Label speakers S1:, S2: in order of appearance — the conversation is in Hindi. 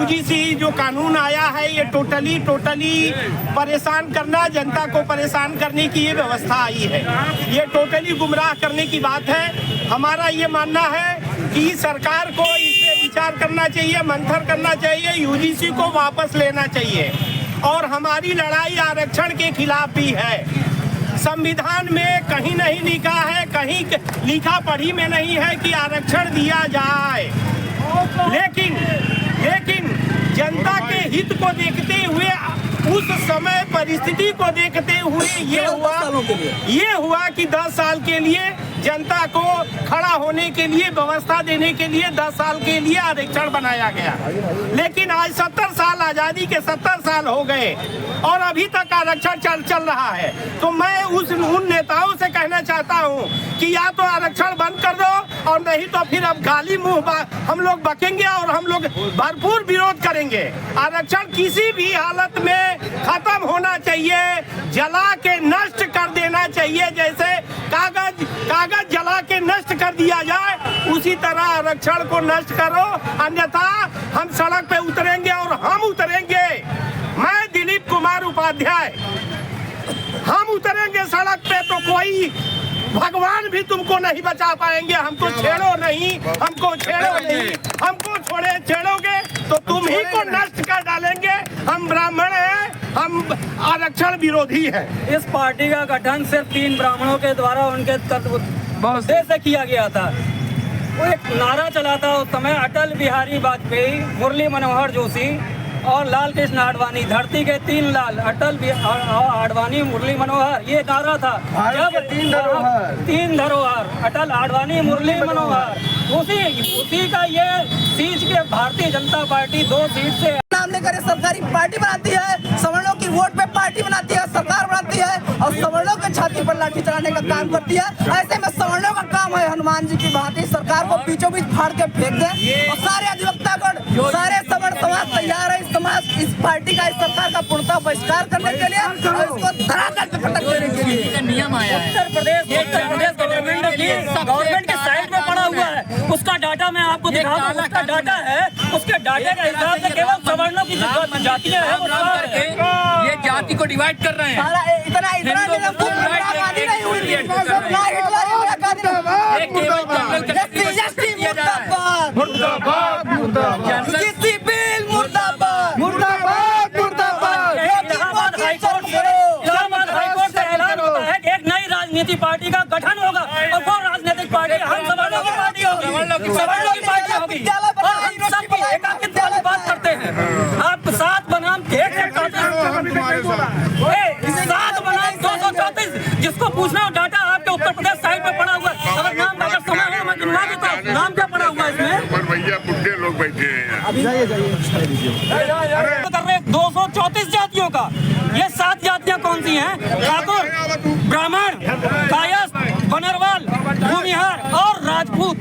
S1: यूजीसी जो कानून आया है ये टोटली परेशान करना, जनता को परेशान करने की ये व्यवस्था आई है। ये टोटली गुमराह करने की बात है। हमारा ये मानना है कि सरकार को इस पे विचार करना चाहिए, मंथन करना चाहिए, यूजीसी को वापस लेना चाहिए। और हमारी लड़ाई आरक्षण के खिलाफ भी है। संविधान में कहीं नहीं लिखा है, कहीं लिखा पढ़ी में नहीं है कि आरक्षण दिया जाए, लेकिन जनता के हित को देखते हुए, उस समय परिस्थिति को देखते हुए ये हुआ कि 10 साल के लिए जनता को खड़ा होने के लिए, व्यवस्था देने के लिए 10 साल के लिए आरक्षण बनाया गया। लेकिन आज 70 साल, आजादी के 70 साल हो गए और अभी तक आरक्षण चल रहा है। तो मैं उन नेताओं से कहना चाहता हूं कि या तो आरक्षण बंद कर दो और नहीं तो फिर अब गाली मुंह हम लोग बकेंगे और हम लोग भरपूर विरोध करेंगे। आरक्षण किसी भी हालत में खत्म होना चाहिए, जला के नष्ट कर देना चाहिए। जैसे कागज जला के नष्ट कर दिया जाए, उसी तरह आरक्षण को नष्ट करो, अन्यथा हम सड़क पे उतरेंगे और हम उतरेंगे। मैं दिलीप कुमार उपाध्याय, हम उतरेंगे सड़क पे तो कोई भगवान भी तुमको नहीं बचा पाएंगे। हमको छेड़ो नहीं, हमको छेड़ोगे तो तुम ही को नष्ट कर डालेंगे। हम ब्राह्मण हैं, हम आरक्षण विरोधी हैं।
S2: इस पार्टी का गठन सिर्फ 3 ब्राह्मणों के द्वारा उनके उद्देश्य से किया गया था। वो एक नारा चला था उस समय, अटल बिहारी वाजपेयी, मुरली मनोहर जोशी और लाल कृष्ण आडवाणी, धरती के 3 लाल, अटल आडवाणी, मुरली मनोहर, ये नारा था। जब 3 धरोहर, अटल, आडवाणी, मुरली मनोहर, उसी का ये सीट के भारतीय जनता पार्टी 2 सीट से
S3: नाम लेकर सरकारी पार्टी बनाती है, सवर्णों की वोट पे पार्टी बनाती है, सरकार बनाती है और सवर्णों के छाती पर लाठी चलाने का काम करती है। ऐसे में सवर्णों का काम है हनुमान जी की भांति सरकार को बीचों बीच फाड़ के फेंक दे। और सारे अधिवक्तागण, सारे सवर्ण समाज तैयार है इस पार्टी का, इस सरकार का पूर्णतः बहिष्कार करने के लिए और इसको धरातल पे पटक देने के लिए।
S2: नियम आया है। उत्तर प्रदेश गवर्नमेंट के साइड में पड़ा हुआ है, उसका डाटा मैं आपको दिखा दूं। उसका डाटा है, उसके डाटे के हिसाब से केवल सवर्णों की जातियां हैं, वो सारे
S4: ये जाति को डिवाइड कर रहे हैं।
S3: इतना
S2: राजनीति पार्टी का गठन होगा और वो राजनीतिक पार्टी हम सवर्णों की पार्टी होगी, सवर्णों की पार्टी होगी और हम सबकी एकाकित्व वाली बात करते हैं। आप 7 बनाम 7 बनाम 234, जिसको पूछना हो डाटा आपके उत्तर प्रदेश साइड पे पड़ा हुआ है। अगर नाम अगर समय हो मैं गिनवा देता हूँ, नाम क्या पड़ा हुआ है इसमें?
S5: पर भैया बुढ़े लोग बैठे हैं।
S3: अभी जाइए
S2: 234 जातियों का, ये 7 जातियां कौन सी हैं? ठाकुर, ब्राह्मण, कायस्थ, बनरवाल, भूमिहार और राजपूत।